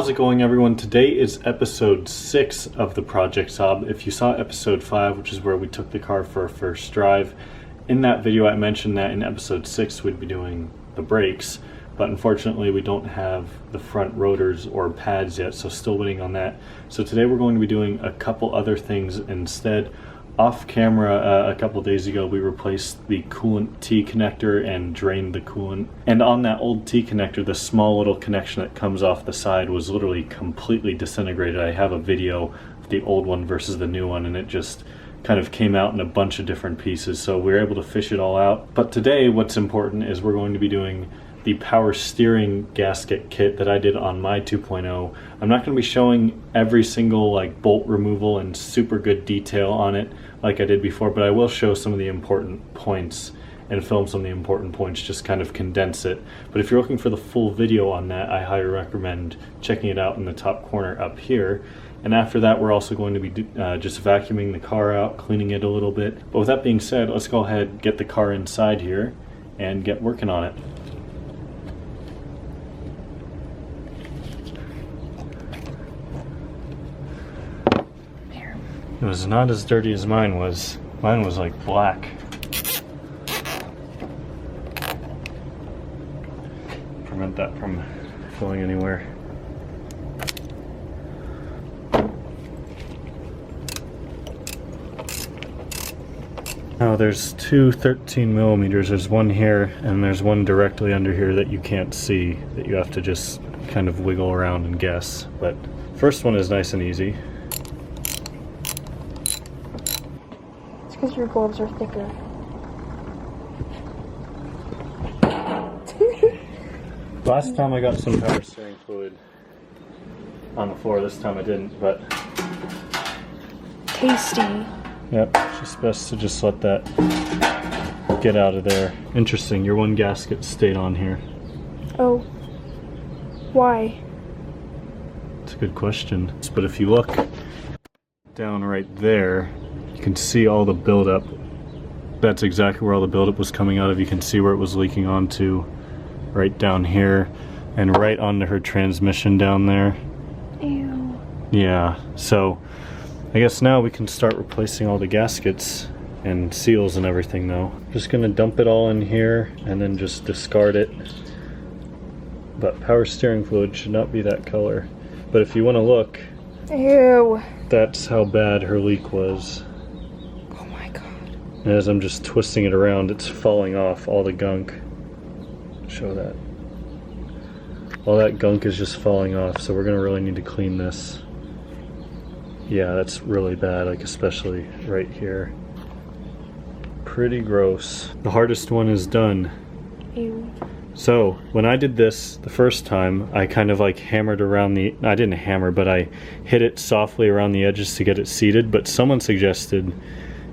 How's it going, everyone? Today is episode 6 of the Project Saab. If you saw episode 5, which is where we took the car for a first drive, in that video I mentioned that in episode 6 we'd be doing the brakes, but unfortunately we don't have the front rotors or pads yet, so still waiting on that. So today we're going to be doing a couple other things instead. Off camera, a couple days ago, we replaced the coolant T connector and drained the coolant. And on that old T connector, the small little connection that comes off the side was literally completely disintegrated. I have a video of the old one versus the new one, and it just kind of came out in a bunch of different pieces. So we were able to fish it all out. But today, what's important is we're going to be doing the power steering gasket kit that I did on my 2.0. I'm not going to be showing every single bolt removal and super good detail on it like I did before, but I will show some of the important points and film some of the important points, just kind of condense it. But if you're looking for the full video on that, I highly recommend checking it out in the top corner up here. And after that, we're also going to be just vacuuming the car out, cleaning it a little bit. But with that being said, let's go ahead, get the car inside here and get working on it. It was not as dirty as mine was. Mine was like black. Prevent that from going anywhere. Now there's two 13 millimeters. There's one here and there's one directly under here that you can't see, that you have to just kind of wiggle around and guess. But first one is nice and easy. Because your gloves are thicker. Last time I got some power steering fluid on the floor. This time I didn't, but Tasty. Yep, it's just best to just let that get out of there. Interesting, your one gasket stayed on here. Oh. Why? It's a good question. But if you look down right there, you can see all the buildup. That's exactly where all the buildup was coming out of. You can see where it was leaking onto, right down here, and right onto her transmission down there. Ew. Yeah, so I guess now we can start replacing all the gaskets and seals and everything though. Just gonna dump it all in here and then just discard it. But power steering fluid should not be that color. But if you wanna look, Ew. that's how bad her leak was. As I'm just twisting it around, it's falling off, all the gunk. Show that. All that gunk is just falling off, so we're gonna really need to clean this. Yeah, that's really bad, especially right here. Pretty gross. The hardest one is done. Ew. So, when I did this the first time, I kind of hammered around I didn't hammer, but I hit it softly around the edges to get it seated, but someone suggested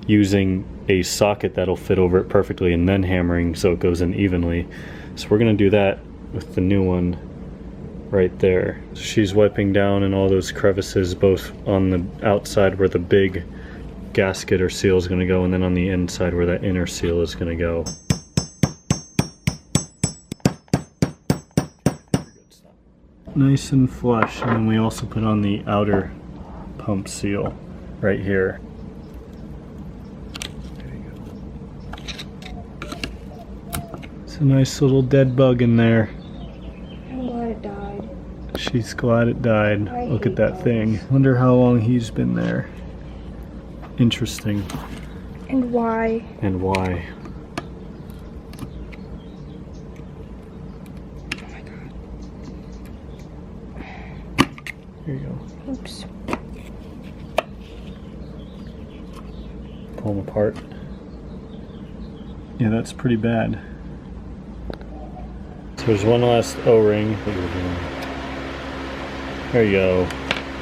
using a socket that'll fit over it perfectly and then hammering so it goes in evenly. So we're gonna do that with the new one right there. So she's wiping down in all those crevices, both on the outside where the big gasket or seal is gonna go, and then on the inside where that inner seal is gonna go. Nice and flush, and then we also put on the outer pump seal right here. A nice little dead bug in there. I'm glad it died. She's glad it died. Look at that thing. Wonder how long he's been there. Interesting. And why? And why. Oh my god. Here you go. Oops. Pull them apart. Yeah, that's pretty bad. So there's one last O-ring. There you go.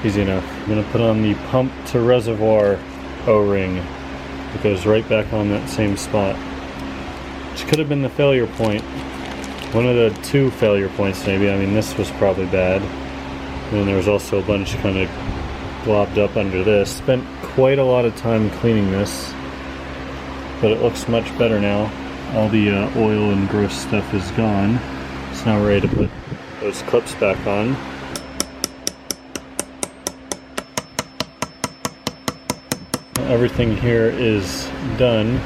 Easy enough. I'm going to put on the pump to reservoir O-ring. It goes right back on that same spot. Which could have been the failure point. One of the two failure points maybe. I mean, this was probably bad. And then there was also a bunch kind of globbed up under this. Spent quite a lot of time cleaning this, but it looks much better now. All the oil and gross stuff is gone. So now we're ready to put those clips back on. everything here is done.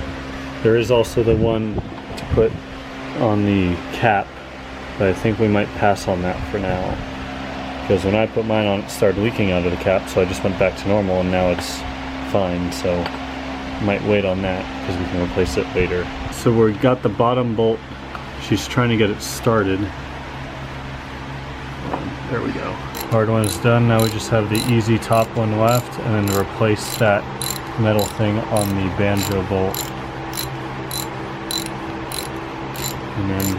There is also the one to put on the cap, but I think we might pass on that for now. Because when I put mine on, it started leaking out of the cap, so I just went back to normal and now it's fine. So might wait on that because we can replace it later. So we got the bottom bolt. She's trying to get it started. There we go. Hard one is done. Now we just have the easy top one left, and then replace that metal thing on the banjo bolt. And then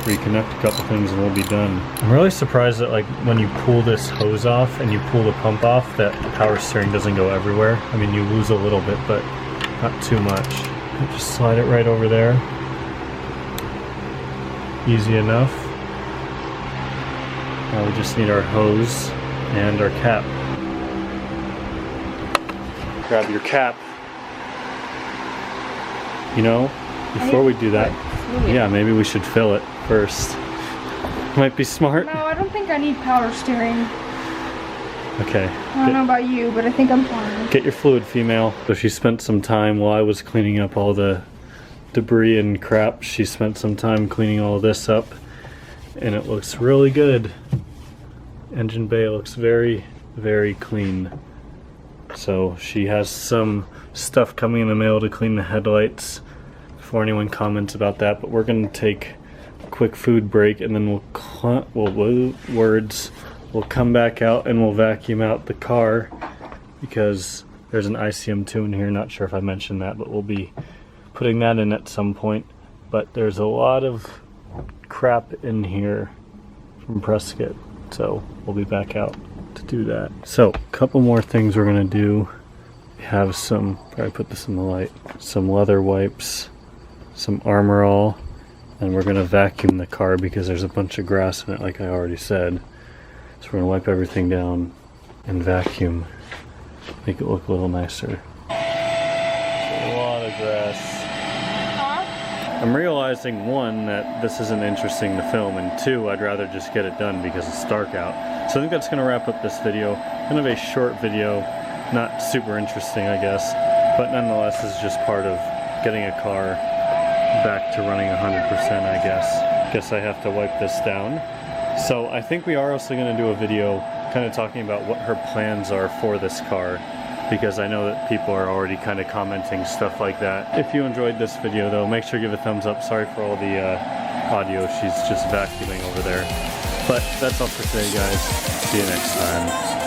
reconnect a couple things and we'll be done. I'm really surprised that like when you pull this hose off and you pull the pump off, that the power steering doesn't go everywhere. I mean, you lose a little bit, but not too much. Just slide it right over there. Easy enough. Now we just need our hose and our cap. Grab your cap. You know, before we do that, yeah, maybe we should fill it first. Might be smart. No, I don't think I need power steering. Okay. I don't know about you, but I think I'm fine. Get your fluid, female. So she spent some time while I was cleaning up all the debris and crap. She spent some time cleaning all this up, and it looks really good. Engine bay looks very, very clean. So she has some stuff coming in the mail to clean the headlights before anyone comments about that, but we're gonna take a quick food break and then we'll come back out and we'll vacuum out the car because there's an ICM2 in here. Not sure if I mentioned that, but we'll be putting that in at some point. But there's a lot of crap in here from Prescott, so we'll be back out to do that. So, a couple more things we're gonna do. We have some, probably put this in the light, some leather wipes, some Armor All, and we're gonna vacuum the car because there's a bunch of grass in it, like I already said. So we're gonna wipe everything down and vacuum, make it look a little nicer. A lot of grass. I'm realizing, one, that this isn't interesting to film, and two, I'd rather just get it done because it's dark out. So I think that's gonna wrap up this video. Kind of a short video, not super interesting, I guess, but nonetheless, this is just part of getting a car back to running 100%, I guess. Guess I have to wipe this down. So I think we are also gonna do a video kind of talking about what her plans are for this car, because I know that people are already kind of commenting stuff like that. If you enjoyed this video though, make sure to give a thumbs up. Sorry for all the audio, she's just vacuuming over there. But that's all for today, guys. See you next time.